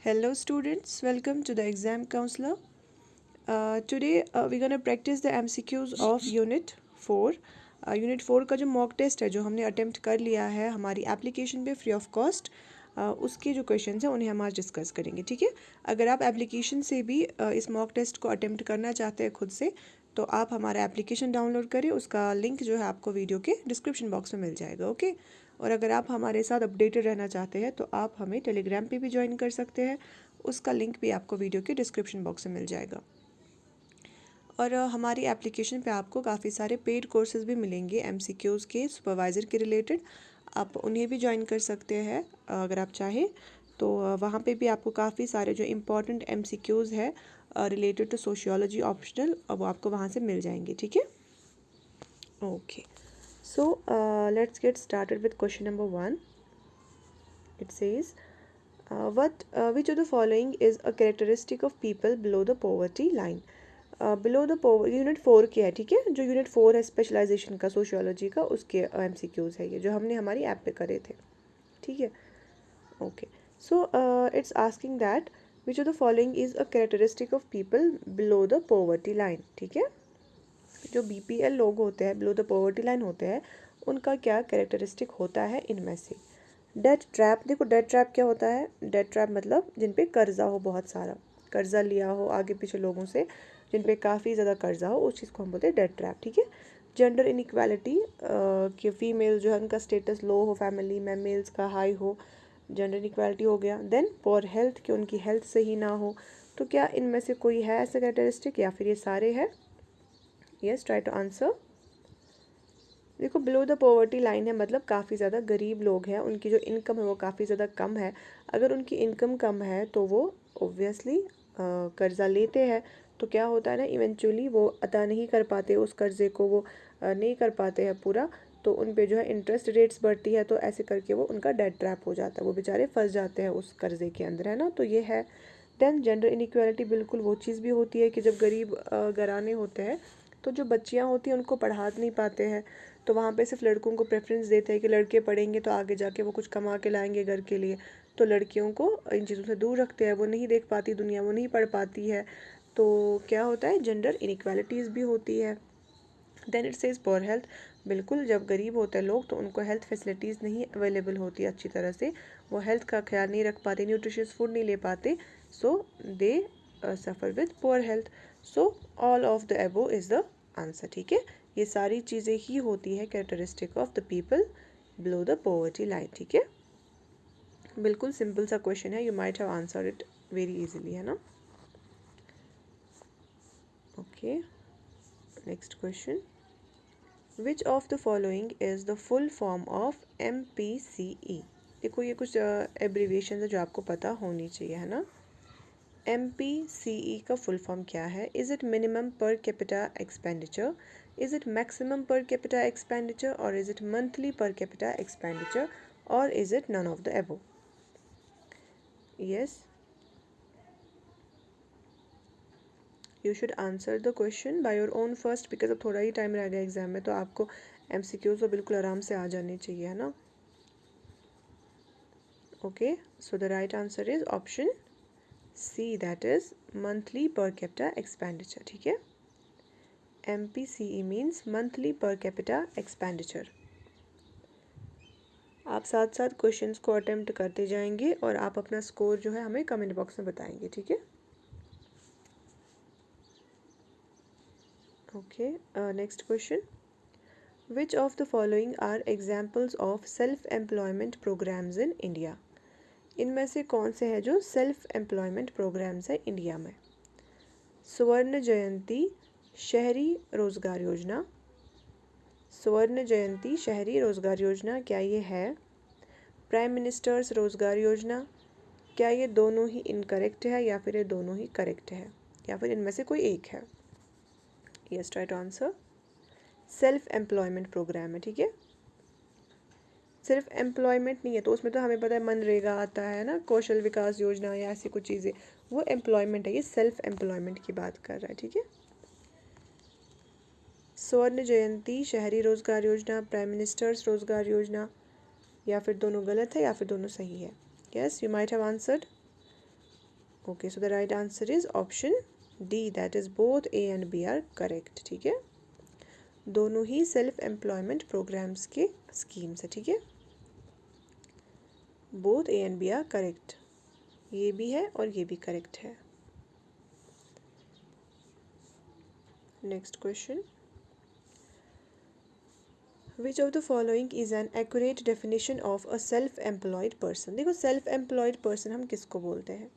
Hello students, welcome to the exam counselor. Today we're going to practice the MCQs of Unit 4. Unit 4 का जो mock test है जो हमने attempt कर लिया है हमारी एप्लीकेशन पे फ्री ऑफ कॉस्ट, उसके जो क्वेश्चंस हैं उन्हें हम आज डिस्कस करेंगे। ठीक है, अगर आप एप्लीकेशन से भी इस मॉक टेस्ट को अटेम्प्ट करना चाहते हैं खुद से, तो आप हमारा एप्लीकेशन डाउनलोड करें। उसका लिंक जो है आपको वीडियो के डिस्क्रिप्शन बॉक्स में मिल जाएगा। ओके, और अगर आप हमारे साथ अपडेटेड रहना चाहते हैं तो आप हमें टेलीग्राम पे भी ज्वाइन कर सकते हैं। उसका लिंक भी आपको वीडियो के डिस्क्रिप्शन बॉक्स में मिल जाएगा। और हमारी एप्लीकेशन पे आपको काफ़ी सारे पेड कोर्सेज भी मिलेंगे एमसीक्यूज़ के, सुपरवाइज़र के रिलेटेड। आप उन्हें भी ज्वाइन कर सकते हैं अगर आप चाहें तो। वहाँ पे भी आपको काफ़ी सारे जो इम्पोर्टेंट एमसीक्यूज़ है रिलेटेड टू सोशियोलॉजी ऑप्शनल, वो आपको वहाँ से मिल जाएंगे। ठीक है, okay. So let's get started with question number 1. It says, which of the following is a characteristic of people below the poverty line? Below the poverty unit 4 के है। ठीक है, जो यूनिट 4 है स्पेशलाइजेशन का, सोशियोलॉजी का, उसके MCQs है ये जो हमने हमारी ऐप पे करे थे। ठीक है, okay. So it's asking that which of the following is a characteristic of people below the poverty line. ठीक है, जो BPL लोग होते हैं, बिलो द पॉवर्टी लाइन होते हैं, उनका क्या कैरेक्टरिस्टिक होता है इनमें से। डेट ट्रैप, देखो डेट ट्रैप क्या होता है। डेट ट्रैप मतलब जिन पे कर्जा हो, बहुत सारा कर्जा लिया हो आगे पीछे लोगों से, जिन पे काफ़ी ज़्यादा कर्जा हो, उस चीज़ को हम बोलते हैं डेट ट्रैप। ठीक है, जेंडर इनइक्वालिटी, कि फीमेल जो है उनका स्टेटस लो हो फैमिली में, मेल्स का हाई हो, जेंडर इनइक्वालिटी हो गया। देन पुअर हेल्थ, कि उनकी हेल्थ सही ना हो। तो क्या इनमें से कोई है ऐसा कैरेक्टरिस्टिक या फिर ये सारे हैं? Yes, try to answer. देखो बिलो द पॉवर्टी लाइन है मतलब काफ़ी ज़्यादा गरीब लोग हैं, उनकी जो इनकम है वो काफ़ी ज़्यादा कम है। अगर उनकी इनकम कम है तो वो ओब्वियसली कर्ज़ा लेते हैं। तो क्या होता है ना, इवेंचुअली वो अदा नहीं कर पाते उस कर्ज़े को, वो नहीं कर पाते हैं पूरा। तो उन पे जो है इंटरेस्ट रेट्स बढ़ती है, तो ऐसे करके वो उनका डेट ट्रैप हो जाता है, वो बेचारे फंस जाते हैं उस कर्ज़े के अंदर, है ना। तो ये है। देन जेंडर इनइक्वालिटी बिल्कुल वो चीज़ भी होती है कि जब गरीब घराने होते हैं तो जो बच्चियाँ होती हैं उनको पढ़ा नहीं पाते हैं, तो वहाँ पे सिर्फ लड़कों को प्रेफरेंस देते हैं कि लड़के पढ़ेंगे तो आगे जाके वो कुछ कमा के लाएंगे घर के लिए। तो लड़कियों को इन चीज़ों से दूर रखते हैं, वो नहीं देख पाती दुनिया, वो नहीं पढ़ पाती है। तो क्या होता है, जेंडर इनइक्वालिटीज़ भी होती है। Then it says poor health, बिल्कुल जब गरीब होते हैं लोग तो उनको हेल्थ फैसिलिटीज़ नहीं अवेलेबल होती अच्छी तरह से, वो हेल्थ का ख्याल नहीं रख पाते, न्यूट्रिशियस फूड नहीं ले पाते, so they suffer with poor health. So all of the above is the answer. ठीक है, ये सारी चीज़ें ही होती है characteristic of the people below the poverty line. ठीक है, बिल्कुल सिंपल सा क्वेश्चन है, you might have answer it very easily, है ना। Okay, next question, which of the following is the full form of MPCE। देखो ये कुछ एब्रीविएशन है जो आपको पता होनी चाहिए, है ना। MPCE का फुल फॉर्म क्या है? Is it minimum per capita expenditure, is it maximum per capita expenditure, और is it monthly per capita expenditure, और is it none of the above? Yes, you should answer the question by your own first, because अब थोड़ा ही time रह गया exam में, तो आपको MCQs तो बिल्कुल आराम से आ जाने चाहिए, है ना। Okay, so the right answer is option C, that is monthly per capita expenditure. ठीक है, MPCE means monthly per capita expenditure. आप साथ साथ क्वेश्चंस को अटेम्प्ट करते जाएंगे और आप अपना स्कोर जो है हमें कमेंट बॉक्स में बताएंगे। ठीक है, okay. Next question, which of the following are examples of self employment programs in India. इनमें से कौन से हैं जो सेल्फ एम्प्लॉयमेंट प्रोग्राम्स हैं इंडिया में? स्वर्ण जयंती शहरी रोजगार योजना, स्वर्ण जयंती शहरी रोजगार योजना, क्या ये है? प्राइम मिनिस्टर्स रोजगार योजना, क्या ये दोनों ही इनकरेक्ट है या फिर ये दोनों ही करेक्ट है, या फिर इनमें से कोई एक है? Yes, try to answer. Self employment program है। ठीक है, सिर्फ एम्प्लॉयमेंट नहीं है, तो उसमें तो हमें पता है मनरेगा आता है ना, कौशल विकास योजना या ऐसी कुछ चीज़ें, वो एम्प्लॉयमेंट है, ये सेल्फ एम्प्लॉयमेंट की बात कर रहा है। ठीक है, स्वर्ण जयंती शहरी रोजगार योजना, प्राइम मिनिस्टर्स रोजगार योजना, या फिर दोनों गलत है या फिर दोनों सही है? Yes, you might have answered. Okay, so the right answer is option D, that is both A and B are correct. ठीक है, दोनों ही सेल्फ एम्प्लॉयमेंट प्रोग्राम्स के स्कीम्स है। ठीक है, both A and B are correct, ये भी है और ये भी करेक्ट है। Next question, which of the following is an accurate definition of a self employed person. देखो, सेल्फ एम्प्लॉयड पर्सन हम किसको बोलते हैं?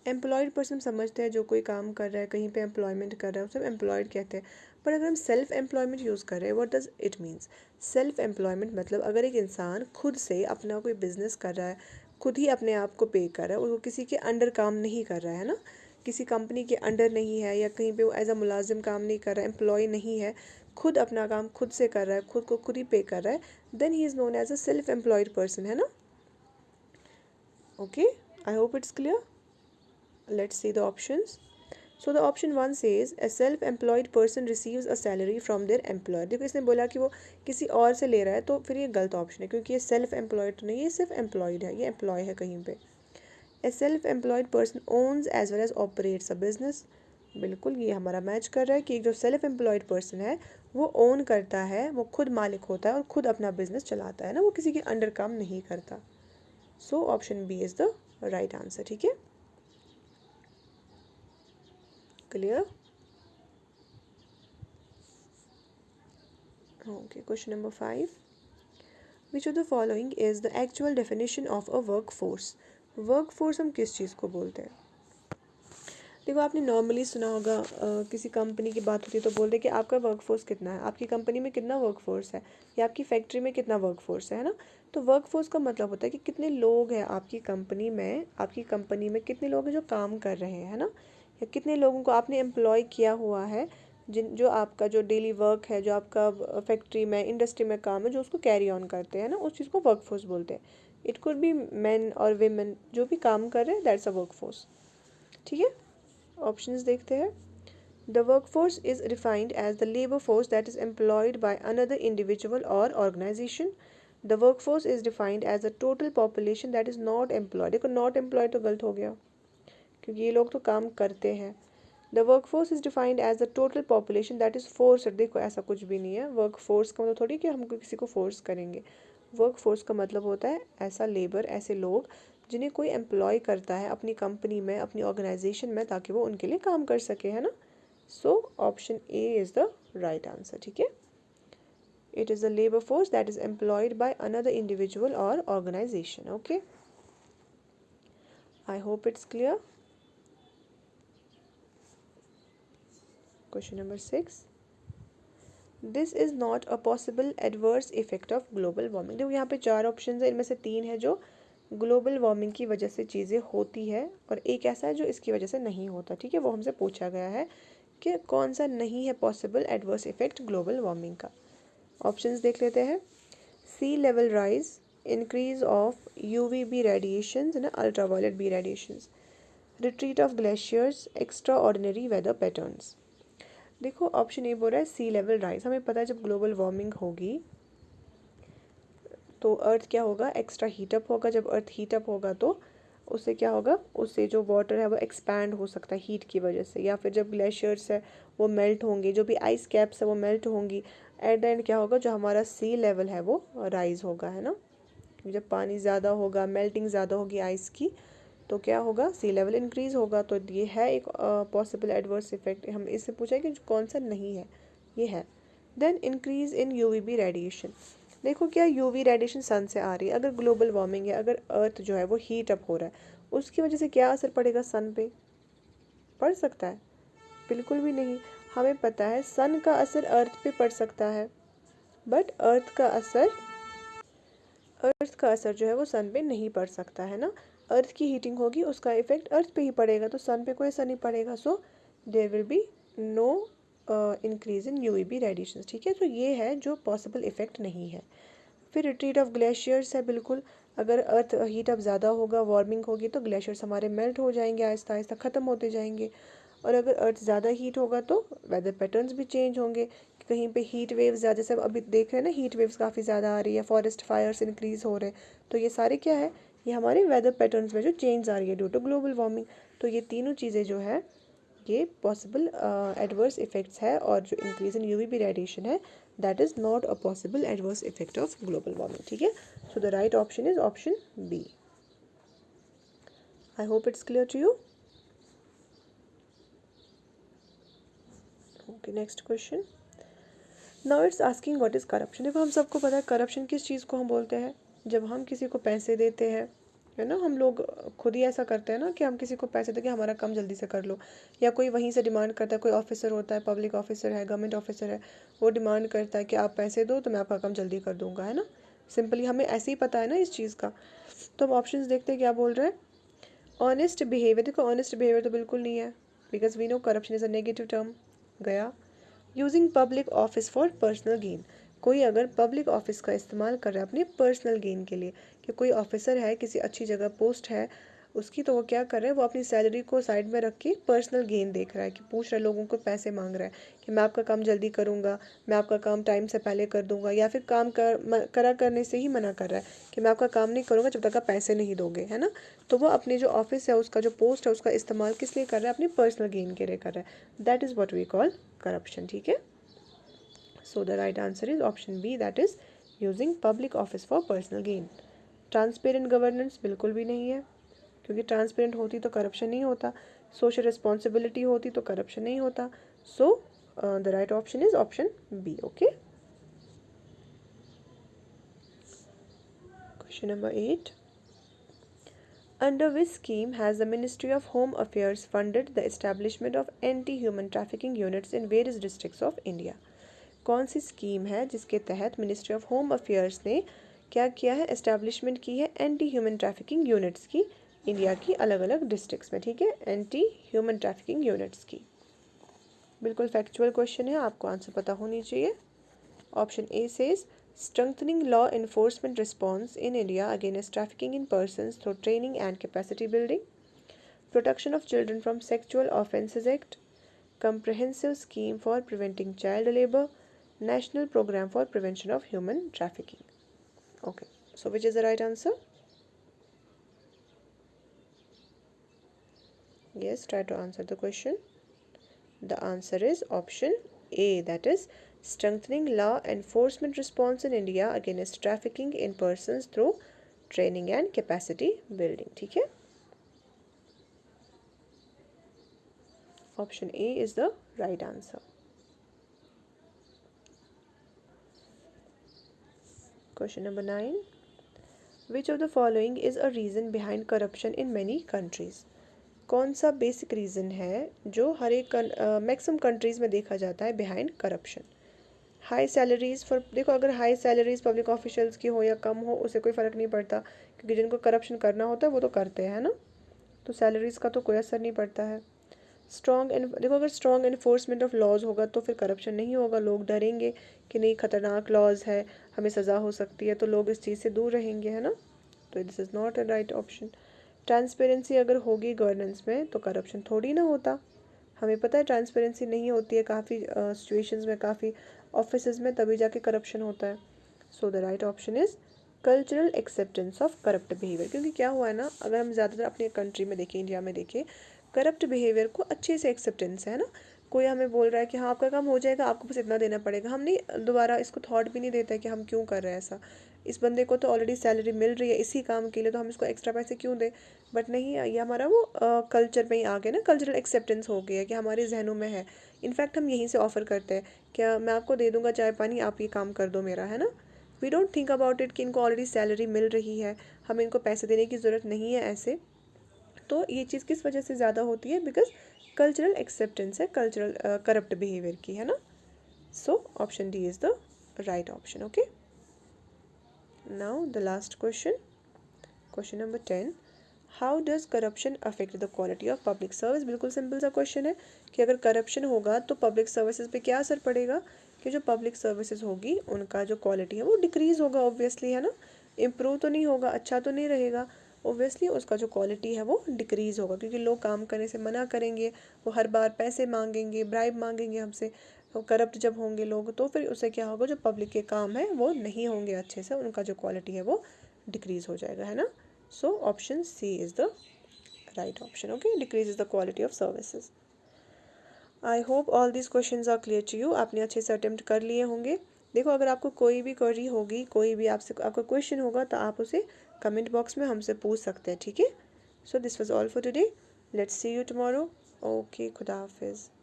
एम्प्लॉयड पर्सन समझते हैं जो कोई काम कर रहा है, कहीं पे एम्प्लॉयमेंट कर रहा है, उसे हम एम्प्लॉयड कहते हैं। पर अगर हम सेल्फ एम्प्लॉयमेंट यूज़ कर रहे हैं, what does it means? Self employment मतलब अगर एक इंसान खुद से अपना कोई बिजनेस कर रहा है, खुद ही अपने आप को पे कर रहा है और वो किसी के अंडर काम नहीं कर रहा है ना, किसी कंपनी के अंडर नहीं है या कहीं पे वो एज अ मुलाजिम काम नहीं कर रहा है, एम्प्लॉय नहीं है, खुद अपना काम खुद से कर रहा है, खुद को खुद ही पे कर रहा है, then he is known as a self employed person, है ना। Okay, I hope it's clear. Let's see the options. So the option 1 says a self-employed person receives a salary from their employer. देखो, इसने बोला कि वो किसी और से ले रहा है, तो फिर ये गलत ऑप्शन है क्योंकि ये सेल्फ एम्प्लॉयड तो नहीं, ये सिर्फ एम्प्लॉयड है, ये एम्प्लॉय है कहीं पे। A self employed person owns as well as operates a business. बिल्कुल ये हमारा मैच कर रहा है कि जो सेल्फ एम्प्लॉयड पर्सन है वो ओन करता है, वो खुद मालिक होता है और खुद अपना बिजनेस चलाता है ना, वो किसी के अंडर काम नहीं करता। So option B is the right answer. ठीक है, clear? Okay, question number 5. Which of the following is the actual definition of a workforce? Workforce हम किस चीज़ को बोलते हैं? देखो, आपने नॉर्मली सुना होगा किसी कंपनी की बात होती है तो बोलते हैं कि आपका वर्कफोर्स कितना है, आपकी कंपनी में कितना वर्कफोर्स है या आपकी फैक्ट्री में कितना वर्कफोर्स है ना। तो वर्कफोर्स का मतलब होता है कि कितने लोग हैं आपकी कंपनी में, आपकी कंपनी में कितने लोग हैं जो काम कर रहे हैं, है ना, या कितने लोगों को आपने एम्प्लॉय किया हुआ है, जिन जो आपका जो डेली वर्क है, जो आपका फैक्ट्री में इंडस्ट्री में काम है, जो उसको कैरी ऑन करते हैं ना, उस चीज़ को वर्कफोर्स बोलते हैं। इट कुड बी मैन और वीमेन, जो भी काम कर रहे हैं, दैट्स अ वर्कफोर्स। ठीक है, ऑप्शंस देखते हैं। The workforce is defined as the labor force that is employed by another individual or organization. The workforce is defined as the total population that is not employed. देखो, not employed तो गलत हो गया क्योंकि ये लोग तो काम करते हैं। The workforce is defined as the total population that is forced. देखो, ऐसा कुछ भी नहीं है। वर्कफोर्स का मतलब थोड़ी कि हम किसी को फोर्स करेंगे। वर्कफोर्स का मतलब होता है ऐसा लेबर, ऐसे लोग जिन्हें कोई एम्प्लॉय करता है अपनी कंपनी में, अपनी ऑर्गेनाइजेशन में, ताकि वो उनके लिए काम कर सके, है ना। So option A is the right answer. ठीक है, it is the labour force that is employed by another individual और organisation. Okay, I hope it's clear. Question number 6, this is not a possible adverse effect of global warming. देखो, यहाँ पे 4 option है, इनमें से 3 है जो ग्लोबल वार्मिंग की वजह से चीज़ें होती है और एक ऐसा है जो इसकी वजह से नहीं होता। ठीक है, वो हमसे पूछा गया है कि कौन सा नहीं है possible adverse effect global warming का। ऑप्शंस देख लेते हैं। Sea level rise, increase of UVB radiations ना, ultraviolet B radiations, retreat of glaciers, extraordinary weather patterns. देखो, ऑप्शन ए बोल रहा है सी लेवल राइज। हमें पता है जब ग्लोबल वार्मिंग होगी तो अर्थ क्या होगा, एक्स्ट्रा हीटअप होगा। जब अर्थ हीटअप होगा तो उससे क्या होगा, उससे जो वाटर है वो एक्सपैंड हो सकता है हीट की वजह से, या फिर जब ग्लेशियर्स है वो मेल्ट होंगे, जो भी आइस कैप्स है वो मेल्ट होंगी। एट द एंड क्या होगा, जो हमारा सी लेवल है वो राइज होगा, है ना। जब पानी ज़्यादा होगा, मेल्टिंग ज़्यादा होगी आइस की, तो क्या होगा, सी लेवल इंक्रीज होगा। तो ये है एक पॉसिबल एडवर्स इफेक्ट। हम इससे पूछा है कि कौन सा नहीं है, ये है। Then increase in UVB radiation. देखो, क्या UV रेडिएशन सन से आ रही है, अगर ग्लोबल वार्मिंग है, अगर अर्थ जो है वो हीट अप हो रहा है, उसकी वजह से क्या असर पड़ेगा सन पे? पड़ सकता है? बिल्कुल भी नहीं। हमें पता है सन का असर अर्थ पे पड़ सकता है, बट अर्थ का असर जो है वो सन पे नहीं पड़ सकता, है ना। अर्थ की हीटिंग होगी, उसका इफेक्ट अर्थ पे ही पड़ेगा, तो सन पे कोई असर नहीं पड़ेगा। So there will be no increase in UVB radiation. ठीक है, तो ये है जो पॉसिबल इफेक्ट नहीं है। फिर रिट्रीट ऑफ ग्लेशियर्स है, बिल्कुल। अगर अर्थ हीट अप ज़्यादा होगा, वार्मिंग होगी, तो ग्लेशियर्स हमारे मेल्ट हो जाएंगे, आहिस्ता आहिस्ता ख़त्म होते जाएंगे। और अगर अर्थ ज़्यादा हीट होगा तो वेदर पैटर्न्स भी चेंज होंगे। कहीं पे हीट वेव्स ज़्यादा, जैसे अभी देख रहे हैं ना, हीट वेव्स काफ़ी ज़्यादा आ रही है, फॉरेस्ट फायर्स इंक्रीज़ हो रहे हैं। तो ये सारे क्या है ये हमारे वेदर पैटर्न्स में जो चेंज आ रही है ड्यू टू ग्लोबल वार्मिंग। तो ये तीनों चीज़ें जो है ये पॉसिबल एडवर्स इफेक्ट्स है, और जो इंक्रीज इन यूवीबी रेडिएशन है that is not a possible adverse effect of global warming. ठीक है, so the right option is option B. I hope it's clear to you. Okay, next question. Now it's asking what is corruption. देखो, हम सबको पता है corruption किस चीज़ को हम बोलते हैं। जब हम किसी को पैसे देते हैं, है ना, हम लोग खुद ही ऐसा करते हैं ना कि हम किसी को पैसे देके हमारा काम जल्दी से कर लो, या कोई वहीं से डिमांड करता है, कोई ऑफिसर होता है, पब्लिक ऑफिसर है, गवर्नमेंट ऑफिसर है, वो डिमांड करता है कि आप पैसे दो तो मैं आपका काम जल्दी कर दूंगा, है ना। सिंपली हमें ऐसे ही पता है ना इस चीज़ का। तो हम ऑप्शंस देखते हैं क्या बोल रहे हैं। ऑनेस्ट बिहेवियर, देखो ऑनेस्ट बिहेवियर तो बिल्कुल नहीं है, because we know corruption is a negative term, गया। Using public office for personal gain, कोई अगर पब्लिक ऑफिस का इस्तेमाल कर रहा है अपने पर्सनल गेन के लिए, कि कोई ऑफिसर है, किसी अच्छी जगह पोस्ट है उसकी, तो वो क्या कर रहा है, वो अपनी सैलरी को साइड में रख के पर्सनल गेन देख रहा है, कि पूछ रहा है लोगों को, पैसे मांग रहा है कि मैं आपका काम जल्दी करूँगा, मैं आपका काम टाइम से पहले कर दूंगा, या फिर काम करा करने से ही मना कर रहा है कि मैं आपका काम नहीं करूँगा जब तक आप पैसे नहीं दोगे, है ना। तो वो अपनी जो ऑफिस है, उसका जो पोस्ट है, उसका इस्तेमाल किस लिए कर रहा है, अपनी पर्सनल गेन के लिए कर रहा है। That is what we call corruption. ठीक है, so the right answer is option B, that is using public office for personal gain. Transparent governance बिल्कुल भी नहीं है, क्योंकि ट्रांसपेरेंट होती तो करप्शन नहीं होता, सोशल रिस्पॉन्सिबिलिटी होती तो करप्शन नहीं होता। So the right option is option B. Okay, question number 8। Under which scheme has the Ministry of Home Affairs funded the establishment of anti-human trafficking units in various districts of India? कौन सी scheme है जिसके तहत ministry of home affairs ने क्या किया है, establishment की है एंटी ह्यूमन ट्रैफिकिंग यूनिट्स की इंडिया की अलग अलग डिस्ट्रिक्ट्स में। ठीक है, एंटी ह्यूमन ट्रैफिकिंग यूनिट्स की। बिल्कुल फैक्चुअल क्वेश्चन है, आपको आंसर पता होनी चाहिए। Option A says strengthening law enforcement response in India against trafficking in persons through training and capacity building, protection of children from sexual offences act, comprehensive scheme for preventing child labor, national program for prevention of human trafficking. Okay, so which is the right answer? Yes, try to answer the question. The answer is option A, that is strengthening law enforcement response in India against trafficking in persons through training and capacity building. ठीक है, option A is the right answer. Question number 9. Which of the following is a reason behind corruption in many countries? कौन सा basic reason है जो हर एक maximum countries में देखा जाता है behind corruption? High salaries for, देखो अगर हाई सैलरीज़ पब्लिक ऑफिशियल्स की हो या कम हो उससे कोई फ़र्क नहीं पड़ता, क्योंकि जिनको करप्शन करना होता है वो तो करते हैं ना, तो सैलरीज़ का तो कोई असर नहीं पड़ता है। स्ट्रॉन्ग, देखो अगर स्ट्रॉन्ग इन्फोर्समेंट ऑफ लॉज होगा तो फिर करप्शन नहीं होगा, लोग डरेंगे कि नहीं खतरनाक लॉज है, हमें सज़ा हो सकती है, तो लोग इस चीज़ से दूर रहेंगे, है ना। तो this is not a right option. Transparency अगर होगी गवर्नेंस में तो करप्शन थोड़ी ना होता, हमें पता है ट्रांसपेरेंसी नहीं होती है काफ़ी सिचुएशंस में, काफ़ी ऑफिस में, तभी जाके करप्शन होता है। So the right option is cultural acceptance of corrupt behaviour. क्योंकि क्या हुआ है ना, अगर हम ज़्यादातर अपने कंट्री में देखें, इंडिया में देखें, करप्ट बिहेवियर को अच्छे से एक्सेप्टेंस है ना। कोई हमें बोल रहा है कि हाँ आपका काम हो जाएगा, आपको बस इतना देना पड़ेगा, हम नहीं दोबारा इसको थॉट भी नहीं देता है कि हम क्यों कर रहे हैं ऐसा, इस बंदे को तो ऑलरेडी सैलरी मिल रही है इसी काम के लिए, तो हम इसको एक्स्ट्रा पैसे क्यों दें। बट नहीं, ये हमारा वो कल्चर में ही आ गया ना, कल्चरल एक्सेप्टेंस हो गया है कि हमारे जहनों में है। इनफैक्ट हम यहीं से ऑफर करते हैं, क्या मैं आपको दे दूंगा चाय पानी, आप ये काम कर दो मेरा, है ना। We don't think about it कि इनको ऑलरेडी सैलरी मिल रही है, हमें इनको पैसे देने की ज़रूरत नहीं है ऐसे। तो ये चीज़ किस वजह से ज़्यादा होती है, बिकॉज कल्चरल एक्सेप्टेंस है कल्चरल करप्ट बिहेवियर की, है ना। So option D is the right option. Okay, now the last question, question number 10। How does corruption affect the quality of public service? बिल्कुल सिंपल सा क्वेश्चन है कि अगर corruption होगा तो पब्लिक सर्विसेज पे क्या असर पड़ेगा, कि जो पब्लिक सर्विसेज होगी उनका जो क्वालिटी है वो डिक्रीज़ होगा, ऑब्वियसली, है ना। इम्प्रूव तो नहीं होगा, अच्छा तो नहीं रहेगा, ऑब्वियसली उसका जो क्वालिटी है वो डिक्रीज़ होगा, क्योंकि लोग काम करने से मना करेंगे, वो हर बार पैसे मांगेंगे, ब्राइब मांगेंगे हमसे। तो करप्ट जब होंगे लोग तो फिर उससे क्या होगा, जो पब्लिक के काम है वो नहीं होंगे अच्छे से, उनका जो क्वालिटी है वो डिक्रीज़ हो जाएगा, है ना। So option C is the right option. Okay, decreases the quality of services. I hope all this questions are clear to you. आपने अच्छे से अटेम्प्ट कर लिए होंगे. देखो, अगर आपको कोई भी क्वेरी होगी, कोई भी आपसे आपका क्वेश्चन होगा, तो आप उसे कमेंट बॉक्स में हमसे पूछ सकते हैं. ठीक है. So this was all for today. Let's see you tomorrow. Okay, खुदा हाफिज़.